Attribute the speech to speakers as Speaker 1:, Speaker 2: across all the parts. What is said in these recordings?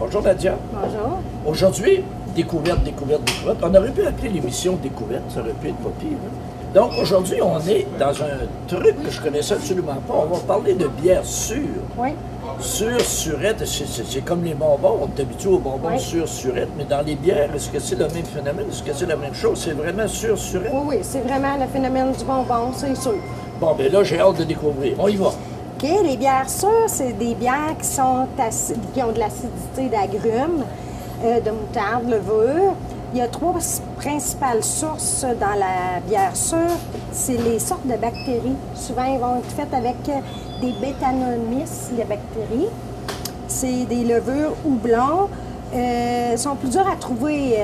Speaker 1: Bonjour Nadia.
Speaker 2: Bonjour.
Speaker 1: Aujourd'hui, découverte. On aurait pu appeler l'émission Découverte, ça aurait pu être pas pire. Hein? Donc aujourd'hui, on est dans un truc que je connaissais absolument pas. On va parler de bière sûre.
Speaker 2: Oui.
Speaker 1: Sûre, surette, c'est comme les bonbons. On est habitué aux bonbons
Speaker 2: Oui.
Speaker 1: sûre, surette. Mais dans les bières, est-ce que c'est le même phénomène? Est-ce que c'est la même chose? C'est vraiment sûre, surette?
Speaker 2: Oui, oui, c'est vraiment le phénomène du bonbon, c'est sûr.
Speaker 1: Bon, ben là, j'ai hâte de découvrir. On y va.
Speaker 2: OK, les bières sûres, c'est des bières qui ont de l'acidité d'agrumes, de moutarde, levure. Il y a trois principales sources dans la bière sûre. C'est les sortes de bactéries. Souvent, elles vont être faites avec des bétanomyces, les bactéries. C'est des levures houblon. Sont plus durs à trouver,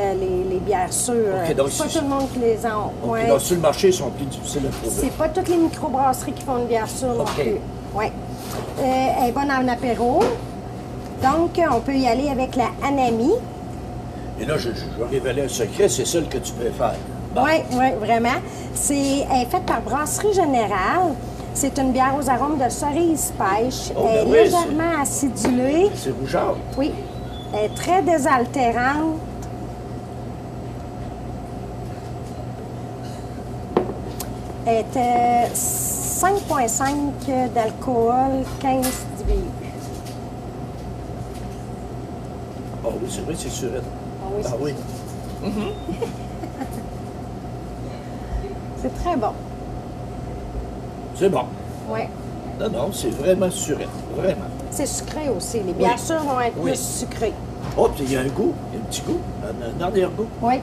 Speaker 2: les bières sûres.
Speaker 1: OK, donc
Speaker 2: C'est pas tout le monde qui les a.
Speaker 1: OK,
Speaker 2: Ouais.
Speaker 1: donc sur le marché, ils sont plus difficiles à trouver.
Speaker 2: C'est pas toutes les microbrasseries qui font une bière sûre non
Speaker 1: OK.
Speaker 2: plus. Oui. Elle est bonne en apéro. Donc, on peut y aller avec la Anami.
Speaker 1: Et là, je vais révéler un secret, c'est celle que tu préfères. Bon.
Speaker 2: Oui, oui, vraiment. Elle est faite par Brasserie Générale. C'est une bière aux arômes de cerise pêche.
Speaker 1: Oh, ben
Speaker 2: Elle est
Speaker 1: oui,
Speaker 2: légèrement acidulée.
Speaker 1: C'est rougeâtre.
Speaker 2: Oui. Elle est très désaltérante. Elle est 5,5 d'alcool, 15 d'IBU.
Speaker 1: Ah oui, c'est vrai, c'est surette.
Speaker 2: Ah oui,
Speaker 1: Ah
Speaker 2: c'est
Speaker 1: oui.
Speaker 2: C'est très bon.
Speaker 1: C'est bon.
Speaker 2: Oui.
Speaker 1: Non, non, c'est vraiment surette. Vraiment.
Speaker 2: C'est sucré aussi. Les bières sûres vont être
Speaker 1: Oui.
Speaker 2: plus sucrées.
Speaker 1: Oh, puis il y a un goût, il y a un petit goût, un arrière-goût.
Speaker 2: Oui.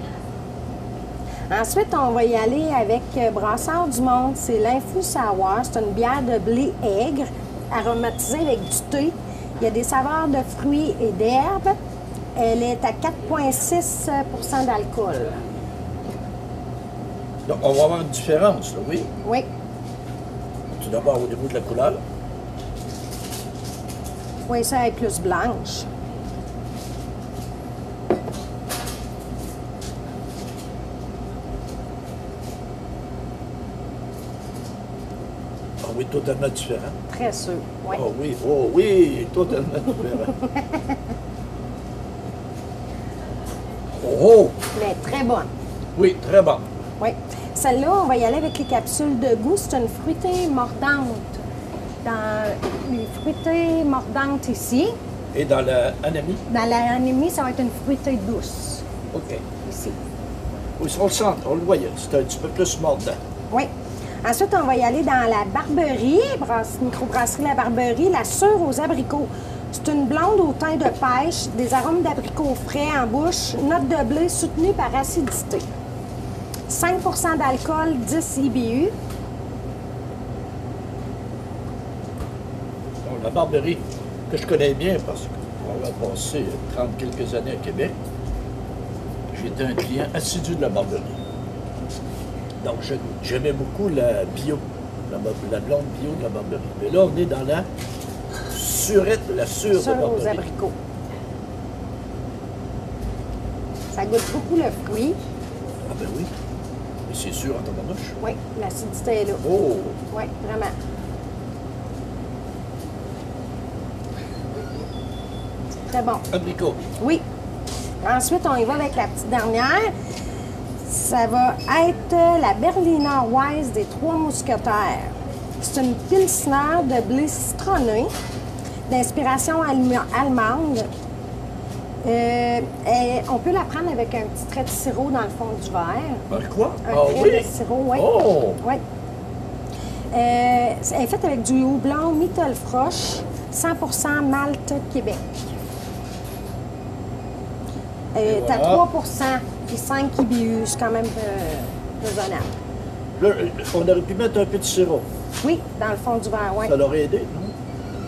Speaker 2: Ensuite, on va y aller avec Brassard du Monde. C'est l'Infus Sour. C'est une bière de blé aigre, aromatisée avec du thé. Il y a des saveurs de fruits et d'herbes. Elle est à 4,6 % d'alcool.
Speaker 1: Donc, on va avoir une différence, là, oui.
Speaker 2: Oui.
Speaker 1: Tout d'abord, au niveau de la couleur.
Speaker 2: Oui, ça est plus blanche.
Speaker 1: Ah oui, totalement différent.
Speaker 2: Très sûre. Oui.
Speaker 1: Oh oui, totalement différent. Oh,
Speaker 2: Mais très bonne.
Speaker 1: oui, très bon.
Speaker 2: Oui. Celle-là, on va y aller avec les capsules de goût. C'est une fruitée mordante. Dans les fruitées mordantes ici.
Speaker 1: Et dans la Anami?
Speaker 2: Dans la anémie, ça va être une fruitée douce.
Speaker 1: OK.
Speaker 2: Ici.
Speaker 1: Oui, on le sent, on le voyait. C'est un petit peu plus mordant.
Speaker 2: Oui. Ensuite, on va y aller dans la Barberie, microbrasserie La Barberie, la sûre aux abricots. C'est une blonde au thym de pêche, des arômes d'abricots frais en bouche, note de blé soutenue par acidité. 5 % d'alcool, 10 IBU.
Speaker 1: Bon, la Barberie, que je connais bien parce qu'on a passé 30 quelques années à Québec, j'étais un client assidu de la Barberie. Donc, j'aimais beaucoup la bio, la blonde bio de la Barberie. Mais là, on est dans la surette, la sûre de
Speaker 2: Sûre aux
Speaker 1: Barberie.
Speaker 2: abricots. Ça goûte beaucoup le fruit.
Speaker 1: Ah ben oui. Mais c'est sûr en tabarnouche.
Speaker 2: Oui, l'acidité est là.
Speaker 1: Oh!
Speaker 2: Oui, vraiment. C'est très bon.
Speaker 1: Abricot.
Speaker 2: Oui. Ensuite, on y va avec la petite dernière. Ça va être la Berliner Weisse des Trois Mousquetaires. C'est une pilsner de blé citronné, d'inspiration allemande. On peut la prendre avec un petit trait de sirop dans le fond du verre.
Speaker 1: Ben quoi?
Speaker 2: Un
Speaker 1: Ah
Speaker 2: trait
Speaker 1: oui?
Speaker 2: de sirop, oui.
Speaker 1: Oh!
Speaker 2: Oui. Elle est faite avec du houblon Mittelfrosch, 100% Malte Québec. Elle est à
Speaker 1: voilà.
Speaker 2: 3 puis 5 IBU, c'est quand même raisonnable.
Speaker 1: Là, on aurait pu mettre un peu de sirop.
Speaker 2: Oui, dans le fond du verre, oui.
Speaker 1: Ça l'aurait aidé, non?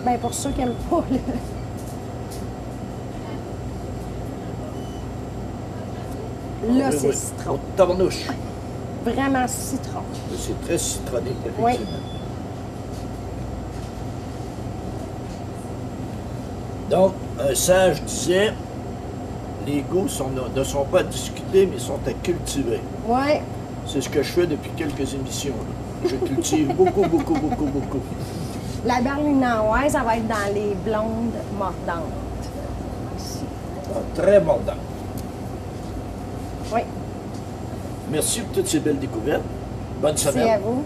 Speaker 2: Bien, pour ceux qui n'aiment pas, là,
Speaker 1: Oui,
Speaker 2: c'est
Speaker 1: oui.
Speaker 2: citron.
Speaker 1: Oh, tabarnouche.
Speaker 2: Vraiment citron.
Speaker 1: C'est très citronné, effectivement.
Speaker 2: Oui.
Speaker 1: Donc, un sage disait, les goûts ne sont pas à discuter, mais sont à cultiver.
Speaker 2: Oui.
Speaker 1: C'est ce que je fais depuis quelques émissions. Là. Je cultive beaucoup.
Speaker 2: La berlinoise, ça va être dans les blondes mordantes. Ici.
Speaker 1: très mordant.
Speaker 2: Oui.
Speaker 1: Merci pour toutes ces belles découvertes. Bonne
Speaker 2: Merci
Speaker 1: semaine.
Speaker 2: à vous.